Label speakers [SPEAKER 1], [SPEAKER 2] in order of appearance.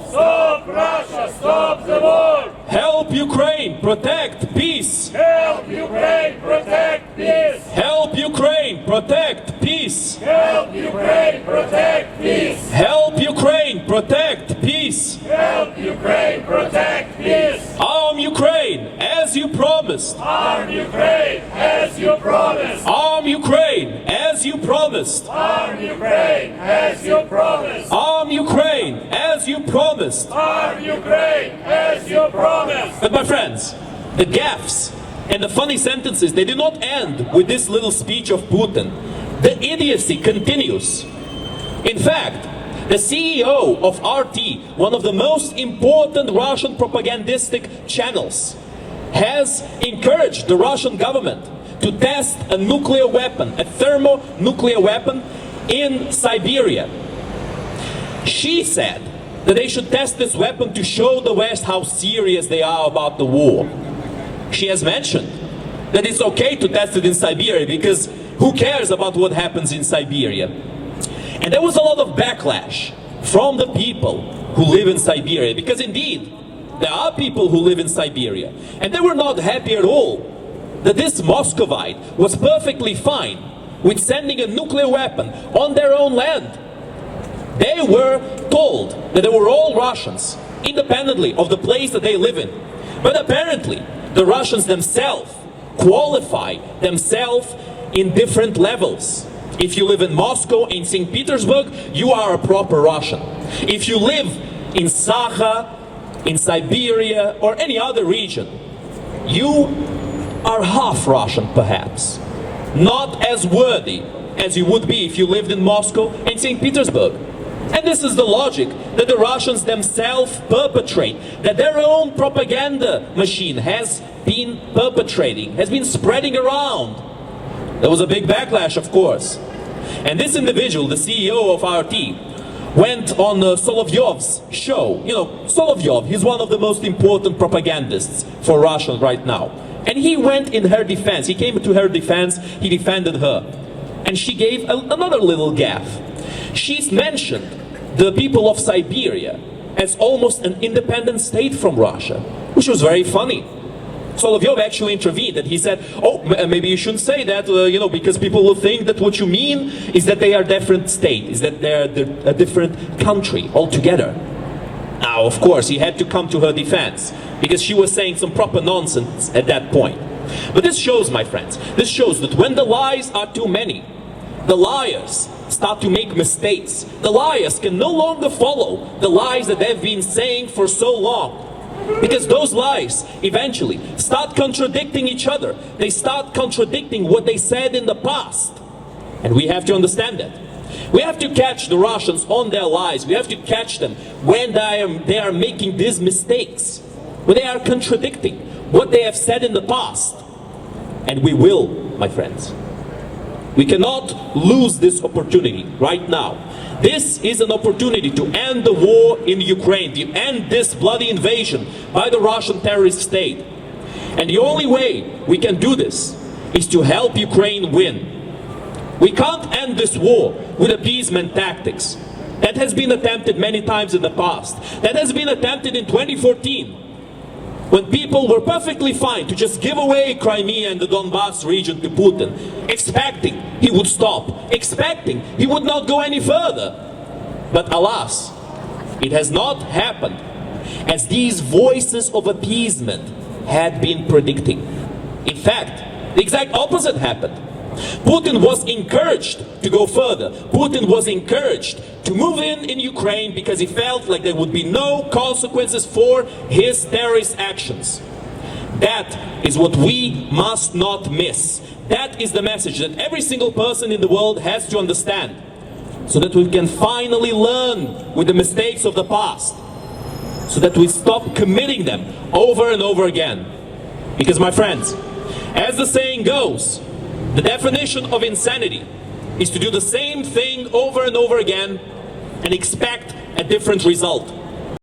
[SPEAKER 1] Stop Russia, stop the war!
[SPEAKER 2] Help Ukraine, protect peace!
[SPEAKER 1] Help Ukraine, protect peace!
[SPEAKER 2] Help Ukraine, protect peace!
[SPEAKER 1] Help Ukraine, protect peace!
[SPEAKER 2] Help Ukraine, protect peace!
[SPEAKER 1] Help Ukraine, protect peace!
[SPEAKER 2] Arm Ukraine, as you promised!
[SPEAKER 1] Arm Ukraine, as you promised!
[SPEAKER 2] Arm Ukraine, as you promised!
[SPEAKER 1] Arm Ukraine, as you promised!
[SPEAKER 2] Arm Ukraine, as you promised!
[SPEAKER 1] Arm Ukraine, as you promised!
[SPEAKER 2] But my friends, the gaffes and the funny sentences, they do not end with this little speech of Putin. The idiocy continues. In fact, the CEO of RT, one of the most important Russian propagandistic channels, has encouraged the Russian government to test a nuclear weapon, a thermonuclear weapon in Siberia. She said that they should test this weapon to show the West how serious they are about the war. She has mentioned that it's okay to test it in Siberia because who cares about what happens in Siberia? And there was a lot of backlash from the people who live in Siberia, because indeed, there are people who live in Siberia, and they were not happy at all that this Muscovite was perfectly fine with sending a nuclear weapon on their own land. They were told that they were all Russians, independently of the place that they live in. But apparently, the Russians themselves qualify themselves in different levels. If you live in Moscow, in St. Petersburg, you are a proper Russian. If you live in Sakha, in Siberia, or any other region, you are half Russian, perhaps. Not as worthy as you would be if you lived in Moscow and St. Petersburg. And this is the logic that the Russians themselves perpetrate, that their own propaganda machine has been perpetrating, has been spreading around. There was a big backlash, of course. And this individual, the CEO of RT, went on Solovyov's show. You know, Solovyov, he's one of the most important propagandists for Russia right now. And he went in her defense. He came to her defense, he defended her. And she gave another little gaffe. She's mentioned the people of Siberia as almost an independent state from Russia, which was very funny. Solovyov actually intervened and he said, oh, maybe you shouldn't say that, you know, because people will think that what you mean is that they are a different state, is that they're a different country altogether. Now, of course, he had to come to her defense because she was saying some proper nonsense at that point. But this shows, my friends, this shows that when the lies are too many, the liars start to make mistakes. The liars can no longer follow the lies that they've been saying for so long. Because those lies eventually start contradicting each other. They start contradicting what they said in the past. And we have to understand that. We have to catch the Russians on their lies. We have to catch them when they are making these mistakes, when they are contradicting what they have said in the past. And we will, my friends. We cannot lose this opportunity right now. This is an opportunity to end the war in Ukraine, to end this bloody invasion by the Russian terrorist state. And the only way we can do this is to help Ukraine win. We can't end this war with appeasement tactics. That has been attempted many times in the past. That has been attempted in 2014. When people were perfectly fine to just give away Crimea and the Donbass region to Putin, expecting he would stop, expecting he would not go any further. But alas, it has not happened, as these voices of appeasement had been predicting. In fact, the exact opposite happened. Putin was encouraged to go further. Putin was encouraged to move in Ukraine because he felt like there would be no consequences for his terrorist actions. That is what we must not miss. That is the message that every single person in the world has to understand, so that we can finally learn with the mistakes of the past, so that we stop committing them over and over again. Because, my friends, as the saying goes, the definition of insanity is to do the same thing over and over again and expect a different result.